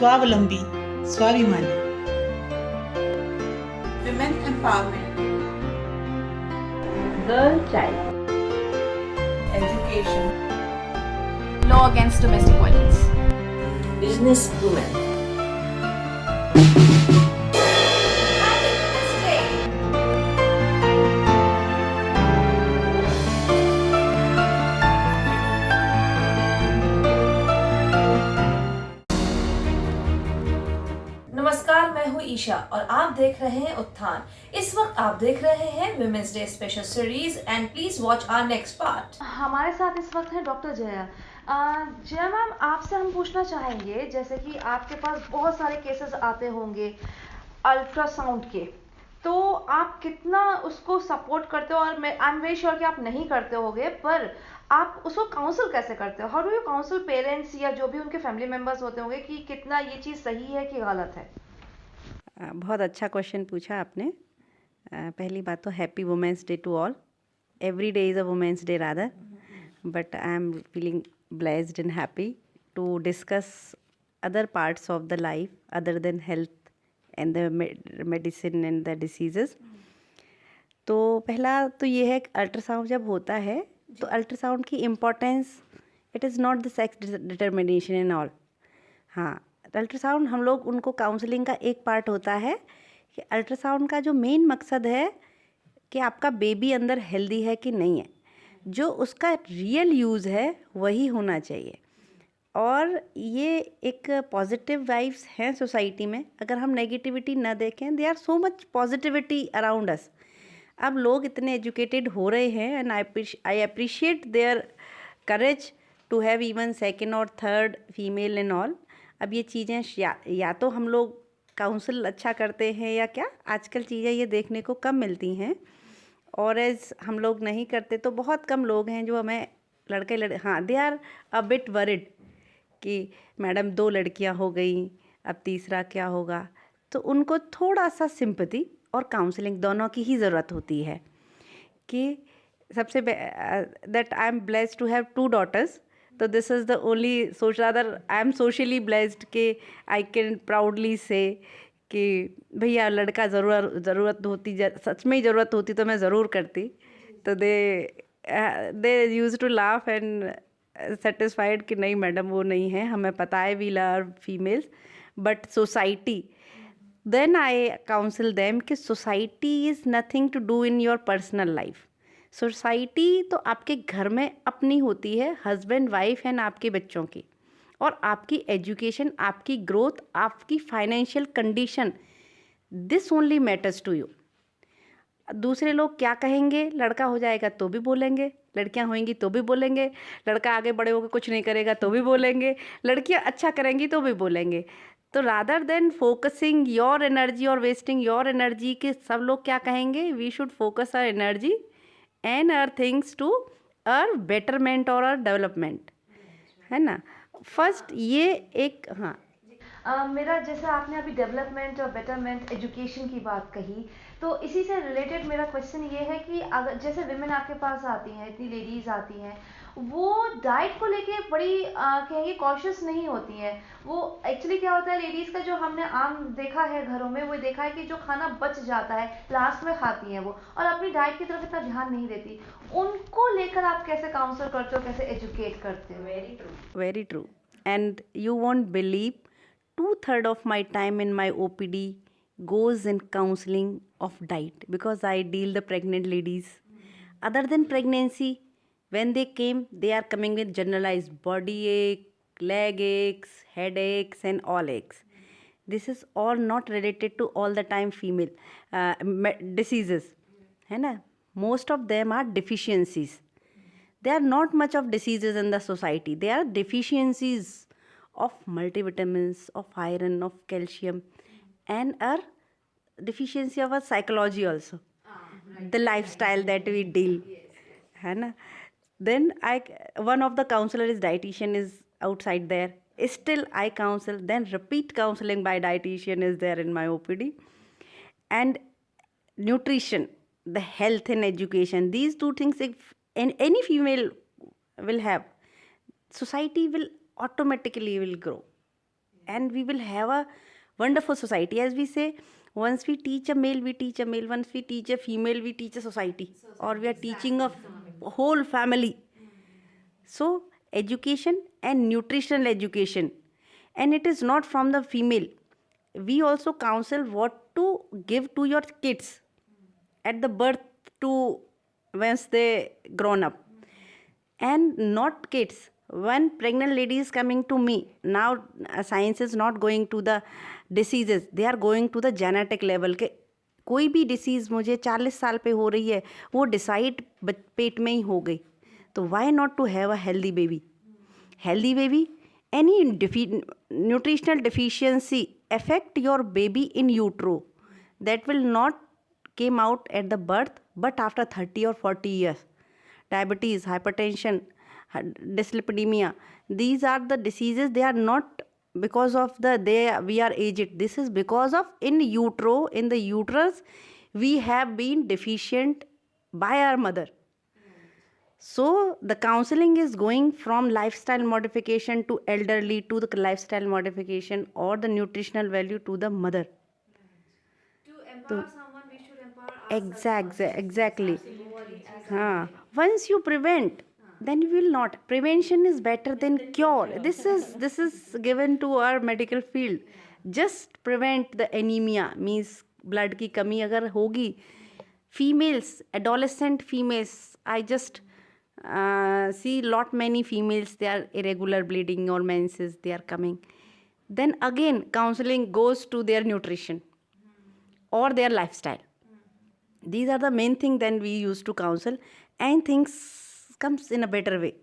स्वावलंबी, स्वाभिमानी। Women empowerment, girl child, education, law against domestic violence. business woman. नमस्कार, मैं हूँ ईशा और आप देख रहे हैं उत्थान। इस वक्त आप देख रहे हैं women's day special series and please watch our next part. हमारे साथ इस वक्त है डॉक्टर जया। जया मैम, आपसे हम पूछना चाहेंगे, जैसे कि आपके पास बहुत सारे केसेस आते होंगे अल्ट्रासाउंड के, तो आप कितना उसको सपोर्ट करते हो? और आई एम वेरी श्योर कि आप नहीं करते होगे, पर आप उसको काउंसिल कैसे करते हो? How do you council parents या जो भी उनके फैमिली मेम्बर्स होते होंगे कि कितना ये चीज़ सही है कि गलत है? बहुत अच्छा क्वेश्चन पूछा आपने। पहली बात तो happy women's day to all. Every day is a women's day rather, but I am feeling blessed and happy to discuss other parts of the life other than health and the medicine and the diseases. तो पहला तो ये है कि ultrasound जब होता है तो अल्ट्रासाउंड की importance, it is not the sex determination in all. हाँ, अल्ट्रासाउंड हम लोग उनको काउंसलिंग का एक पार्ट होता है कि अल्ट्रासाउंड का जो मेन मकसद है कि आपका बेबी अंदर हेल्दी है कि नहीं है, जो उसका रियल यूज़ है वही होना चाहिए। और ये एक पॉजिटिव वाइब्स हैं सोसाइटी में। अगर हम नेगेटिविटी ना देखें, they are so much positivity around us. अब लोग इतने एजुकेटेड हो रहे हैं and I appreciate their courage to have even second और थर्ड फीमेल इन ऑल। अब ये चीज़ें या तो हम लोग काउंसिल अच्छा करते हैं या क्या, आजकल चीज़ें ये देखने को कम मिलती हैं। और एज हम लोग नहीं करते तो बहुत कम लोग हैं जो हमें हाँ, they are a bit worried कि मैडम 2 लड़कियां हो गई, अब तीसरा क्या होगा। तो उनको थोड़ा सा सिंपैथी और काउंसलिंग दोनों की ही ज़रूरत होती है। कि सबसे that I am blessed to have 2 daughters, तो this is the only rather I am socially blessed कि आई कैन प्राउडली से कि भैया लड़का ज़रूरत होती, सच में ही ज़रूरत होती तो मैं ज़रूर करती। तो they use to laugh and satisfied कि नहीं मैडम वो नहीं है, हमें पता है we love females but society. Then I counsel them कि society is nothing to do in your personal life. Society तो आपके घर में अपनी होती है, हस्बैंड वाइफ एंड आपके बच्चों की, और आपकी एजुकेशन, आपकी ग्रोथ, आपकी financial condition, this only matters to you. दूसरे लोग क्या कहेंगे, लड़का हो जाएगा तो भी बोलेंगे, लड़कियां होंगी तो भी बोलेंगे, लड़का आगे बड़े होकर कुछ नहीं करेगा तो भी बोलेंगे, लड़कियां अच्छा करेंगी तो भी बोलेंगे। तो rather than focusing your energy और वेस्टिंग योर एनर्जी कि सब लोग क्या कहेंगे, we should focus our energy and our things to our betterment और आवर डेवलपमेंट, है ना। फर्स्ट ये एक मेरा, जैसे आपने अभी डेवलपमेंट और बेटरमेंट एजुकेशन की बात कही, तो इसी से रिलेटेड मेरा क्वेश्चन ये है कि अगर जैसे विमेन आपके पास आती हैं, इतनी लेडीज़ आती हैं, वो डाइट को लेके बड़ी कहेंगे कॉशियस नहीं होती हैं। वो एक्चुअली क्या होता है, लेडीज़ का जो हमने आम देखा है घरों में, वो देखा है कि जो खाना बच जाता है लास्ट में खाती हैं वो, और अपनी डाइट की तरफ इतना ध्यान नहीं देती। उनको लेकर आप कैसे काउंसल करते हो, कैसे एजुकेट करते हो? Very true and you won't believe 2/3 of my time in my OPD goes in counseling of diet because I deal the pregnant ladies. Other than pregnancy, when they came, they are coming with generalized body ache, leg aches, headaches and all aches. This is all not related to all the time female diseases, है ना। Most of them are deficiencies. There are not much of diseases in the society. They are deficiencies of multivitamins, of iron, of calcium, and our deficiency of our psychology also, the lifestyle that we deal, है ना। Then one of the counselor is dietitian is outside there. Still I counsel. Then repeat counseling by dietitian is there in my OPD, and nutrition, the health and education. These 2 things, if any female will have, society will automatically will grow. and we will have a wonderful society. As we say, once we teach a male, we teach a male. Once we teach a female, we teach a society, or we are teaching a whole family. So education and nutritional education, and it is not from the female. We also counsel what to give to your kids at the birth to once they grown up, and not kids. When pregnant lady is coming to me now, science is not going to the diseases, they are going to the genetic level के कोई भी disease मुझे 40 साल पे हो रही है, वो डिसाइड पेट में ही हो गई, तो why not to have a healthy baby. Healthy baby, any nutritional deficiency affect your baby in utero, that will not came out at the birth but after 30 or 40 years. Diabetes, hypertension, dyslipidemia, these are the diseases. They are not because of we are aged. This is because of in utero, in the uterus, we have been deficient by our mother. So the counseling is going from lifestyle modification to elderly to the lifestyle modification or the nutritional value to the mother. To empower someone, we should empower ourselves. Exactly. Once you prevent, then you will not. Prevention is better than cure. This is given to our medical field. Just prevent the anemia, means blood की कमी अगर होगी. Females, adolescent females, I just see lot many females, they are irregular bleeding or menses, they are coming. Then again counseling goes to their nutrition or their lifestyle. These are the main thing then we use to counsel, and things comes in a better way.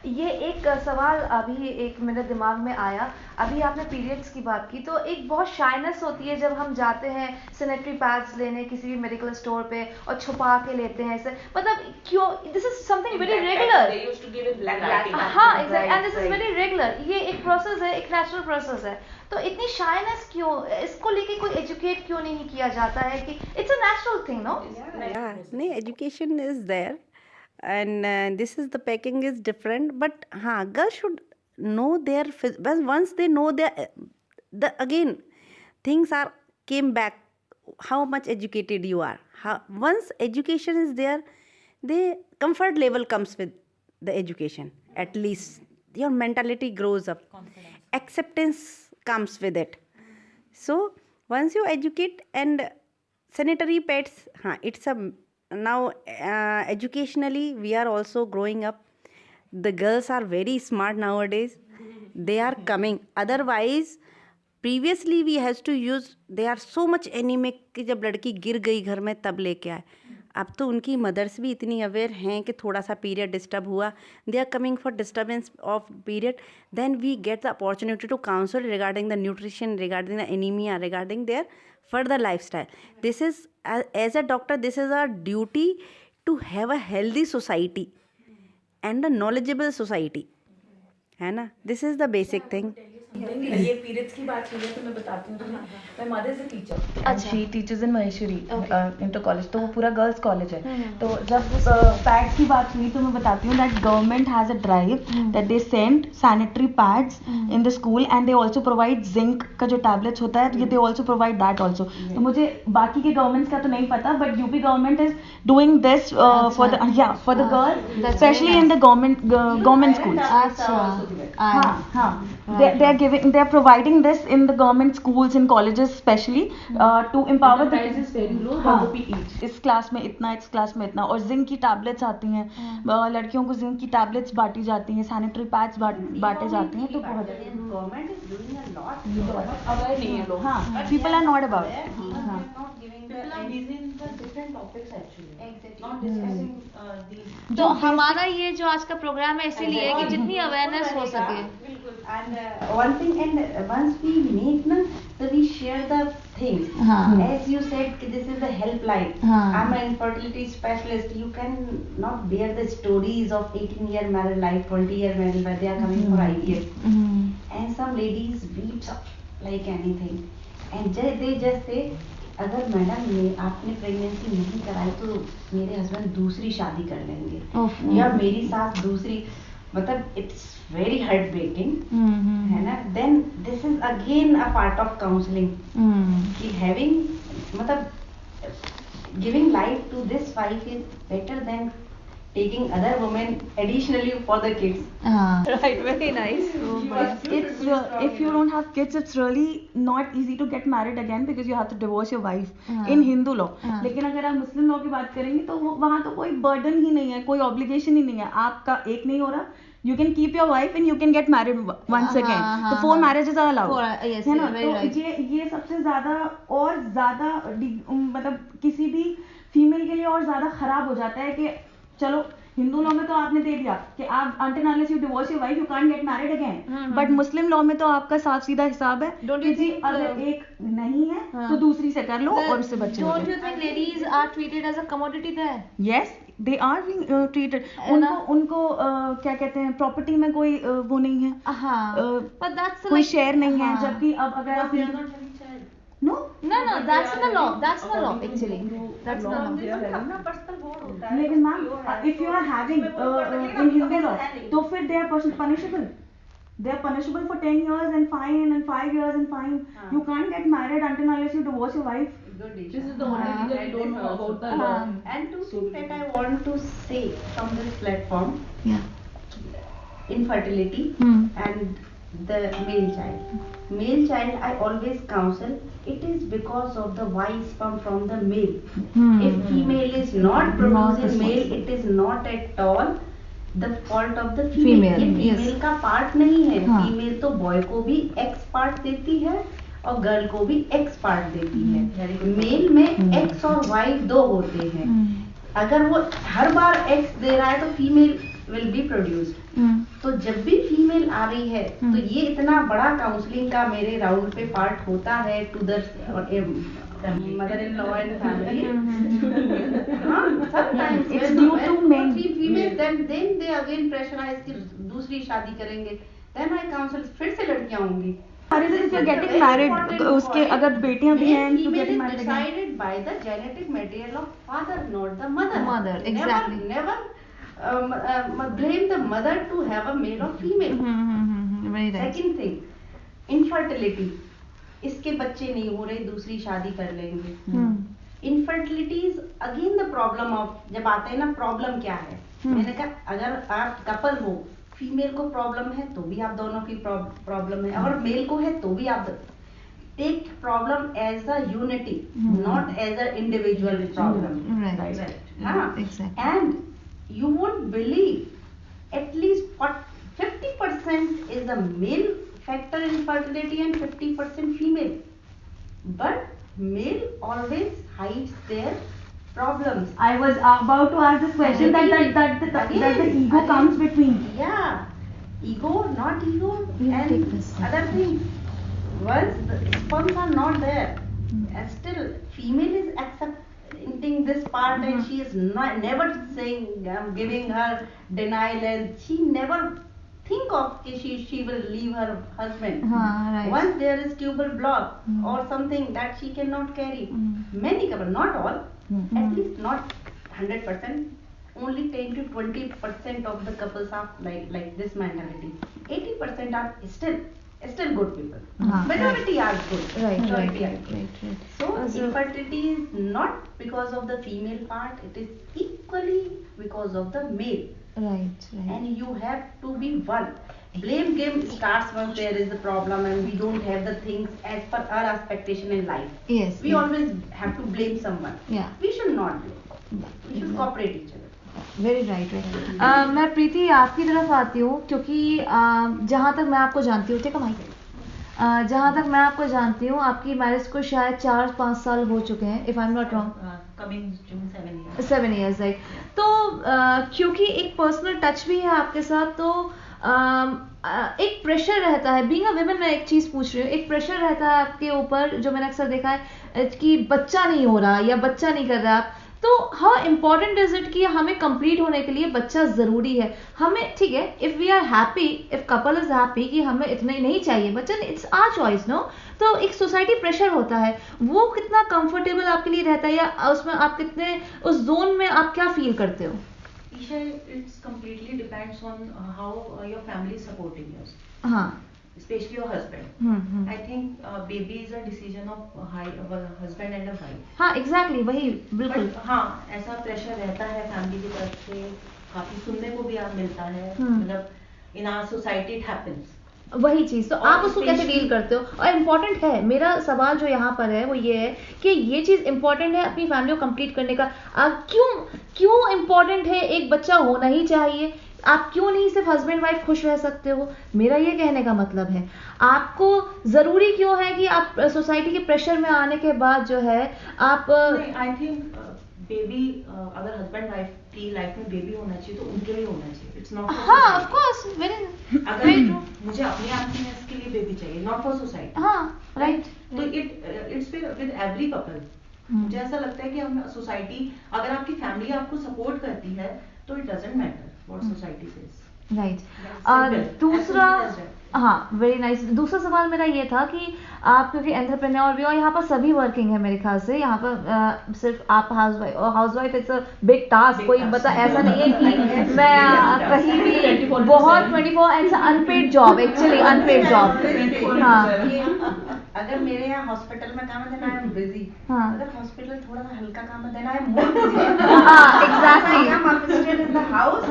ये एक सवाल अभी एक मेरे दिमाग में आया. अभी आपने पीरियड्स की बात की, तो एक बहुत शाइनेस होती है जब हम जाते हैं सैनिटरी पैड्स लेने किसी भी मेडिकल स्टोर पे और छुपा के लेते हैं ऐसे, मतलब क्यों? This is something very regular. They used to give it black writing. हाँ, exact, and this is very regular. ये एक प्रोसेस है, एक नेचुरल प्रोसेस है. तो इतनी शाइनेस क्यों? इसको लेके कोई एजुकेट क्यों नहीं किया जाता है कि it's a natural thing, no? नहीं, education is there. And this is the packing is different, but girls should know their once they know the again things are came back, how much educated you are. Once education is there, the comfort level comes with the education. At least your mentality grows up, acceptance comes with it. So once you educate, and sanitary pads, it's a now educationally we are also growing up. The girls are very smart nowadays, they are coming. Otherwise previously we has to use, they are so much anemic कि जब लड़की गिर गई घर में तब लेके आए. अब तो उनकी मदर्स भी इतनी अवेयर हैं कि थोड़ा सा पीरियड डिस्टर्ब हुआ, they are coming for disturbance of period, then we get the opportunity to counsel regarding the nutrition, regarding the anaemia, regarding their further lifestyle. This is as a doctor, this is our duty to have a healthy society and a knowledgeable society, है ना? This is the basic thing. ये periods की बात हुई है तो मैं बताती हूँ तुम्हें. मैं मदर से टीचर. अच्छा. She teachers in Maheshwari inter college, तो वो पूरा गर्ल्स कॉलेज है. तो जब पैड्स की बात हुई तो मैं बताती हूँ that government has a drive that they send sanitary pads in the school, and they also provide zinc का जो टैबलेट्स होता है, they also provide that also. तो मुझे बाकी के गवर्नमेंट्स का तो नहीं पता, but UP government is doing this for the girls, specially in the government schools. हाँ, they are providing this in the government schools and colleges especially to empower the kids. Is very low. each इस class में इतना, इस class में इतना. और zinc की tablets आती हैं, लड़कियों को जिंक की टैबलेट्स बांटी जाती हैं, सैनिटरी पैड्स बांटे जाते हैं. तो बहुत government is doing a lot, aware नहीं है लोग. हाँ, people are not about it. तो हमारा ये जो आज का प्रोग्राम है इसीलिए है कि जितनी अवेयरनेस हो सके. बिल्कुल. And one thing, and once we meet na, so we share the things. As you said, this is the helpline. I'm an infertility specialist. You can not bear the stories of 18-year married life, 20-year married life. They are coming for IVF, and some ladies weeps up like anything, and they just say, अगर madam आपने pregnancy नहीं कराई तो मेरे husband दूसरी शादी कर लेंगे, या मेरी सास दूसरी, मतलब इट्स वेरी हार्ट ब्रेकिंग, है ना? Then this is again a part of counseling. कि having मतलब giving life to this wife is better than taking other women additionally for the kids. Right, very nice. It's if you don't have kids, it's really not easy to get married again because you have to divorce your wife in Hindu law. लेकिन अगर आप मुस्लिम law की बात करेंगे तो वहाँ तो कोई बर्डन ही नहीं है, कोई ऑब्लिगेशन ही नहीं है. आपका एक नहीं हो रहा, you can keep your wife and you can get married once again. तो 4 marriages are allowed. Yes, है ना? very तो right. ये सबसे ज्यादा और ज्यादा मतलब किसी भी फीमेल के लिए और ज्यादा खराब हो जाता है कि चलो हिंदू लॉ में तो आपने दे दिया कि आप until unless you divorce your wife you can't get married again. But Muslim law में तो आपका साफ सीधा हिसाब है Don't कि you जी think, अगर एक नहीं है तो दूसरी से कर लो और उससे बच्चे हो Don't जाए. you think ladies are treated as a commodity there? Yes, they are being treated. उनको क्या कहते हैं प्रॉपर्टी में कोई वो नहीं है. But that's कोई like, शेयर नहीं है. जबकि अब अगर आप No, that's the law. That's the law actually. That's the law. लेकिन ma'am if you are having in Hindu law तो फिर they are punishable. They are punishable for 10 years and fine and 5 years and fine. You can't get married until unless you divorce your wife. This is the only reason you don't know about the law. And two things that I want to say from this platform. Infertility and the male child. Male child, I always counsel, it is because of the Y sperm from the male. If female is not producing male, it is not at all the fault of the female. ये female का part नहीं है. Female तो boy को भी X part देती है और girl को भी X part देती है. Male में X और Y दो होते हैं. अगर वो हर बार X दे रहा है तो female will be produced. तो जब भी फीमेल आ रही है तो ये इतना बड़ा काउंसलिंग का मेरे राउंड पे पार्ट होता है to the mother in law and family. Sometimes It's due to men. Female then they again pressurise कि दूसरी शादी करेंगे. देन आई काउंसल फिर से लड़कियां होंगी. If you're getting married उसके अगर बेटियां भी हैं तो getting married again. Decided by the genetic material of father, not the mother. Mother, exactly. Never blame the mother to have a male or female. Very right. Second thing, infertility. इसके बच्चे नहीं हो रहे, दूसरी शादी कर लेंगे. Infertility is again the problem of, जब आते हैं ना प्रॉब्लम क्या है. मैंने कहा अगर आप कपल हो, फीमेल को प्रॉब्लम है तो भी आप दोनों की प्रॉब्लम है, और मेल को है तो भी आप take problem as a unity, not as a individual problem. Right. Exactly. And you won't believe at least 50% is the male factor in fertility and 50% female. But male always hides their problems. I was about to ask this question that the ego comes between. Yeah, ego, not ego, You take and this. other things. Once the sperms are not there, and still female is accepting this part, and she is not never saying giving her denial, and she never think of she will leave her husband. Right. Once there is tubal block or something that she cannot carry, many couple, not all, at least not 100%, only 10 to 20% of the couples are like this mentality. 80% are still good people. Majority are good. Right. Majority are good. So infertility is not because of the female part, it is equally because of the male. Right. And you have to be one. Blame game starts once there is a problem and we don't have the things as per our expectation in life. Yes. We always have to blame someone. Yeah. We should not blame. We should cooperate each other. Very right. मैं प्रीति आपकी तरफ आती हूँ क्योंकि जहाँ तक मैं आपको जानती हूँ, ठीक है माइक, जहाँ तक मैं आपको जानती हूँ आपकी मैरिज को शायद 4-5 साल हो चुके हैं, if I am not wrong. Coming June 7 years right. तो क्योंकि एक पर्सनल टच भी है आपके साथ, तो एक प्रेशर रहता है बीइंग अ वुमन. मैं एक चीज पूछ रही हूँ, एक प्रेशर रहता है आपके ऊपर जो मैंने अक्सर देखा है कि बच्चा नहीं हो रहा या बच्चा नहीं कर रहा आप, तो हाउ इम्पोर्टेंट इज इट कि हमें कंप्लीट होने के लिए बच्चा जरूरी है. हमें ठीक है, if we are happy, if couple is happy कि हमें इतना ही नहीं चाहिए बच्चा, इट्स आवर चॉइस नो. तो एक सोसाइटी प्रेशर होता है, वो कितना कंफर्टेबल आपके लिए रहता है, या उसमें आप कितने उस जोन में आप क्या फील करते हो? Isha, it's completely depends on how your family is supporting you. हाँ. especially your husband. I think baby is a decision of husband and a wife. हाँ एग्जैक्टली वही बिल्कुल. But हाँ ऐसा प्रेशर रहता है फैमिली की तरफ से, काफी सुनने को भी आप मिलता है, मतलब in our society it happens. वही चीज तो आप उसको कैसे डील करते हो. और इम्पोर्टेंट है, मेरा सवाल जो यहाँ पर है वो ये है कि ये चीज इम्पोर्टेंट है अपनी फैमिली को कंप्लीट करने का. आप क्यों इम्पोर्टेंट है, एक बच्चा होना ही चाहिए, आप क्यों नहीं सिर्फ हस्बैंड वाइफ खुश रह सकते हो. मेरा ये कहने का मतलब है आपको जरूरी क्यों है कि आप सोसाइटी के प्रेशर में आने के बाद जो है आप. आई थिंक बेबी अगर हस्बैंड वाइफ की लाइफ में बेबी होना चाहिए तो उनके लिए होना चाहिए. इट्स नॉट हाँ ऑफ कोर्स अगर मुझे अपनी हैप्पीनेस के लिए बेबी चाहिए, नॉट फॉर सोसाइटी. हाँ राइट. तो इट्स विद एवरी कपल. मुझे ऐसा लगता है कि हम सोसाइटी, अगर आपकी फैमिली आपको सपोर्ट करती है तो it doesn't matter what society says. Right. दूसरा हाँ वेरी नाइस. दूसरा सवाल मेरा ये था कि आप क्योंकि एंटरप्रेन्योर भी हो, यहाँ पर सभी वर्किंग है मेरे ख्याल से. यहाँ पर सिर्फ आप housewife it's a big task. कोई बता ऐसा नहीं है कि मैं कहीं भी बहुत 24 it's unpaid job, actually unpaid job. हाँ अगर मेरे यहाँ हॉस्पिटल में काम है देन आई एम बिजी. हाँ. अगर हॉस्पिटल थोड़ा सा हल्का काम है then I am more busy. हाँ exactly. I am upstairs in the house,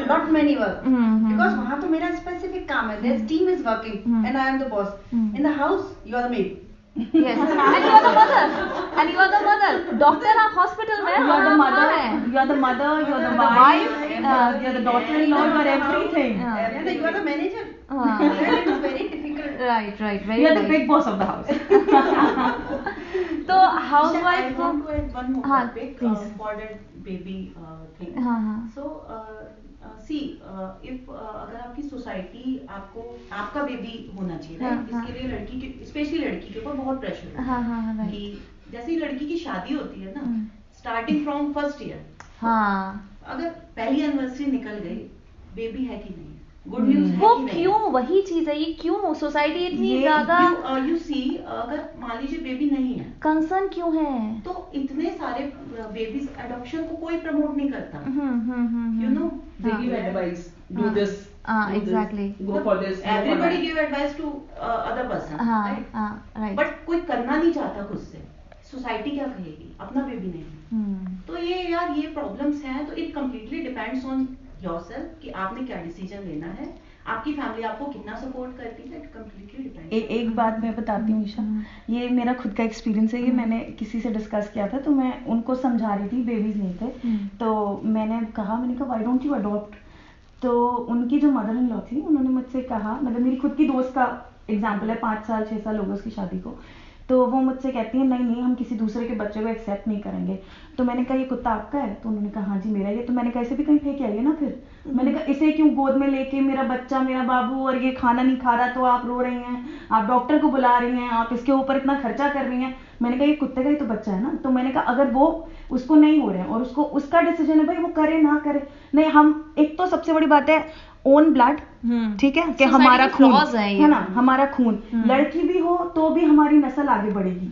not many work. Because वहाँ तो मेरा specific काम है. There's team is working and I am the boss. In the house, you are the maid. Yes. And you are the mother. Doctor आप hospital में. You are the mother. You are the mother. You are the wife. You are the daughter-in-law. You are everything. And you are the manager. हाँ. It is very difficult. Right. Very You are the nice. big boss of the house. तो housewife I को. want to add one more हाँ, topic please. for that baby thing. हाँ हाँ. So see, if अगर आपकी society आपको आपका baby होना चाहिए, हाँ, right? इसके लिए लड़की के, स्पेशली लड़की के ऊपर बहुत प्रेशर है. हाँ right. कि जैसे ही लड़की की शादी होती है ना, स्टार्टिंग फ्रॉम फर्स्ट ईयर, हाँ. अगर पहली एनिवर्सरी निकल गई, बेबी है कि नहीं, गुड न्यूज है वो कि नहीं. क्यों, वही चीज है, ये क्यों सोसाइटी इतनी ज्यादा यू सी, अगर मान लीजिए बेबी नहीं है कंसर्न क्यों है. तो इतने सारे बेबीज एडॉप्शन को कोई प्रमोट नहीं करता. You know, They give advice. Do this. हाँ do this, exactly. Go for this. go for everybody that. Give advice to other person, हाँ राइट. बट कोई करना नहीं चाहता खुद से. सोसाइटी क्या कहेगी, अपना बेबी नहीं. तो ये यार ये प्रॉब्लम्स हैं. तो it completely depends on yourself कि आपने क्या डिसीजन लेना है. आपकी फैमिली आपको कितना सपोर्ट करती है, इट कम्प्लीटली डिपेंड्स. एक बात मैं बताती हूँ ईशा, ये मेरा खुद का एक्सपीरियंस है. ये मैंने किसी से डिस्कस किया था, तो मैं उनको समझा रही थी, बेबीज नहीं थे. तो मैंने कहा व्हाई डोंट यू अडॉप्ट. तो उनकी जो मदर इन लॉ थी, उन्होंने मुझसे कहा, मतलब मेरी खुद की दोस्त का एग्जाम्पल है, 5 साल 6 साल हो गए उसकी शादी को. तो वो मुझसे कहती है नहीं हम किसी दूसरे के बच्चे को एक्सेप्ट नहीं करेंगे. तो मैंने कहा ये कुत्ता आपका है. तो उन्होंने कहा हाँ जी मेरा. ये तो मैंने कहा इसे भी कहीं फेंक आइए ना. फिर मैंने कहा इसे क्यों गोद में लेके, मेरा बच्चा मेरा बाबू, और ये खाना नहीं खा रहा तो आप रो रही हैं, आप डॉक्टर को बुला रही हैं, आप इसके ऊपर इतना खर्चा कर रही हैं. मैंने कहा ये कुत्ते का ही तो बच्चा है ना. तो मैंने कहा अगर वो उसको नहीं हो रहे हैं और उसको उसका डिसीजन है भाई, वो करे ना करे. नहीं, हम एक तो सबसे बड़ी बात है ओन ब्लड, ठीक है, कि हमारा खून है ना, हमारा खून. लड़की भी हो तो भी हमारी नस्ल आगे बढ़ेगी,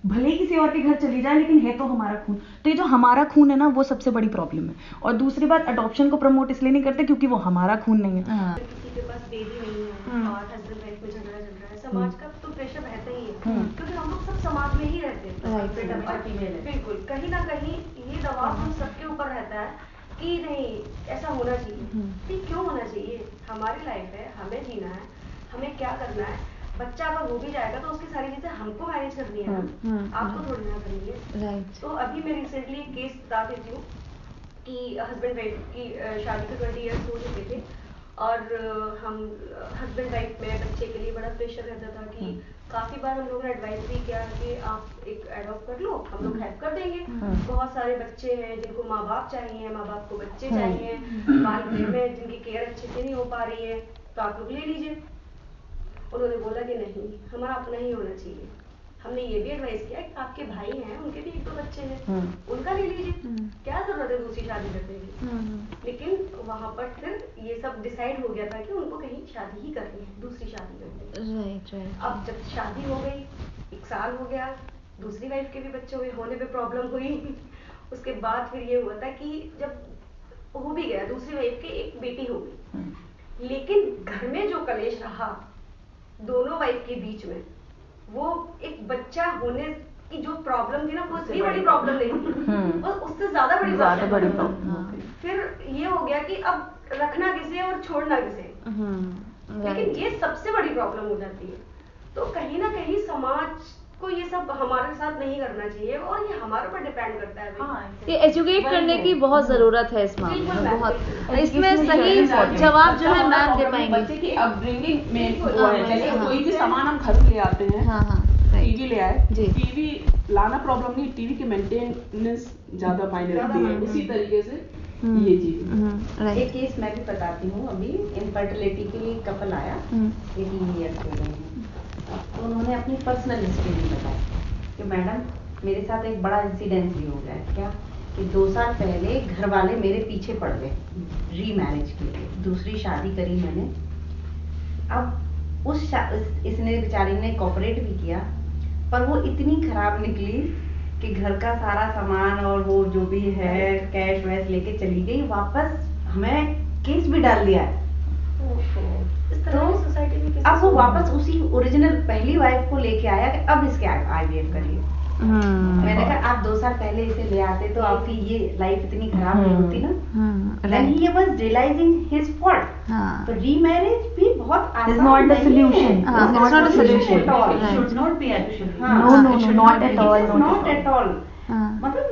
भले ही किसी और के घर चली जाए, लेकिन है तो हमारा खून. तो ये जो हमारा खून है ना, वो सबसे बड़ी प्रॉब्लम है. और दूसरी बात, अडॉप्शन को प्रमोट इसलिए नहीं करते क्योंकि वो हमारा खून नहीं है. किसी के पास बेबी नहीं है और हस्बैंड वाइफ में झगड़ा चल रहा है, समाज का तो प्रेशर रहता ही है, क्योंकि हम लोग सब समाज में ही रहते हैं. बिल्कुल, कहीं ना कहीं ये दबाव हम सबके ऊपर रहता है कि नहीं ऐसा होना चाहिए. ठीक, क्यों होना चाहिए, हमारी लाइफ है, हमें जीना है, हमें क्या करना है. बच्चा अगर हो भी जाएगा तो उसकी सारी चीजें हमको मैनेज करनी है, आपको थोड़ी ना करनी है. तो अभी मैं रिसेंटली एक केस बता देती हूँ कि हस्बैंड वाइफ की शादी को 20 ईयर्स हो चुके थे और हम हस्बैंड वाइफ में बच्चे के लिए बड़ा प्रेशर रहता था कि काफी बार हम लोगों ने एडवाइस भी किया कि आप एक एडॉप्ट कर लो, हम लोग हेल्प कर देंगे. बहुत सारे बच्चे हैं जिनको माँ बाप चाहिए, माँ बाप को बच्चे चाहिए, बाल में जिनकी केयर अच्छे से नहीं हो पा रही है, तो आप लोग ले लीजिए. उन्होंने बोला कि नहीं, हमारा अपना ही होना चाहिए. हमने ये भी एडवाइस किया कि आपके भाई हैं, उनके भी 1-2 बच्चे हैं, उनका ले लीजिए, क्या जरूरत है दूसरी शादी करने की. लेकिन वहां पर फिर ये सब डिसाइड हो गया था कि उनको कहीं शादी ही करनी है, दूसरी शादी करनी है. अब जब शादी हो गई, 1 साल हो गया, दूसरी वाइफ के भी बच्चे होने पे प्रॉब्लम हुई. उसके बाद फिर ये हुआ था कि जब हो भी गया, दूसरी वाइफ के एक बेटी हो गई, लेकिन घर में जो कलेश रहा दोनों वाइफ के बीच में, वो एक बच्चा होने की जो प्रॉब्लम थी ना, वो इतनी बड़ी प्रॉब्लम नहीं थी, वो उससे ज्यादा बड़ी प्रॉब्लम। फिर ये हो गया कि अब रखना किसे और छोड़ना किसे, लेकिन ये सबसे बड़ी प्रॉब्लम हो जाती है। तो कहीं ना कहीं समाज को ये सब हमारे साथ नहीं करना चाहिए और ये हमारे ऊपर डिपेंड करता है भाई। ये एजुकेट करने की बहुत जरूरत है इस मामले में, बहुत। इसमें सही जवाब जो है मैम दे पाएंगे। बच्चे की अपब्रिंगिंग में वो है। जैसे कोई भी सामान हम घर ले आते हैं, टीवी ले आए, टीवी लाना प्रॉब्लम नहीं, टीवी की मेंटेनेंस ज्यादा मायने रखती है। उसी तरीके से ये चीज। एक केस मैं भी बताती हूँ। अभी इनफर्टिलिटी के लिए कपल आया, 18 ईयर्स के गए हैं, तो उन्होंने अपनी पर्सनल हिस्ट्री भी बताई कि मैडम मेरे साथ एक बड़ा इंसिडेंट भी हो गया है। क्या कि 2 साल पहले घर वाले मेरे पीछे पड़ गए रीमैरिज के लिए, दूसरी शादी करी मैंने। अब इसने बेचारी ने कोऑपरेट भी किया, पर वो इतनी खराब निकली कि घर का सारा सामान और वो जो भी है कैश वैश लेके चली गई वापस। हमें केस भी डाल दिया है। तो अब वो वापस उसी ओरिजिनल पहली वाइफ को लेके आया कि अब इसके IVF करिए। मैंने कहा आप 2 साल पहले इसे ले आते तो आपकी ये लाइफ इतनी खराब नहीं होती ना। Then he was realizing his fault. तो रीमैरिज भी बहुत आसान not the solution. It's It's not a solution. at all. It should not be actually. हाँ, No, not at all. Not at all. मतलब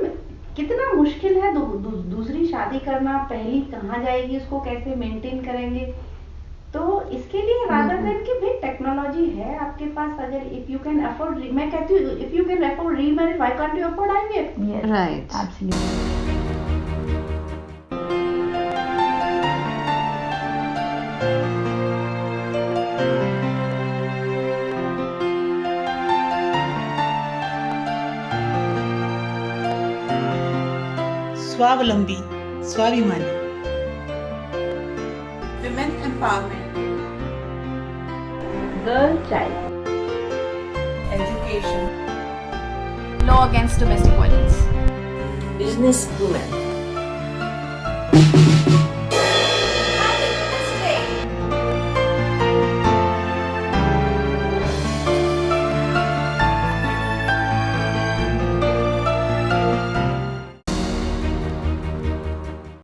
कितना मुश्किल है दूसरी शादी करना, पहली कहाँ जाएगी, उसको कैसे मेंटेन करेंगे। तो इसके लिए रादर देन कि भाई टेक्नोलॉजी है आपके पास, अगर इफ यू कैन अफोर्ड, मैं कहती हूँ if you can afford remarriage, why can't you afford IVF? Right, absolutely. स्वावलंबी, स्वाभिमानी। Women empowerment. Girl child Education. Law against domestic violence. Business women.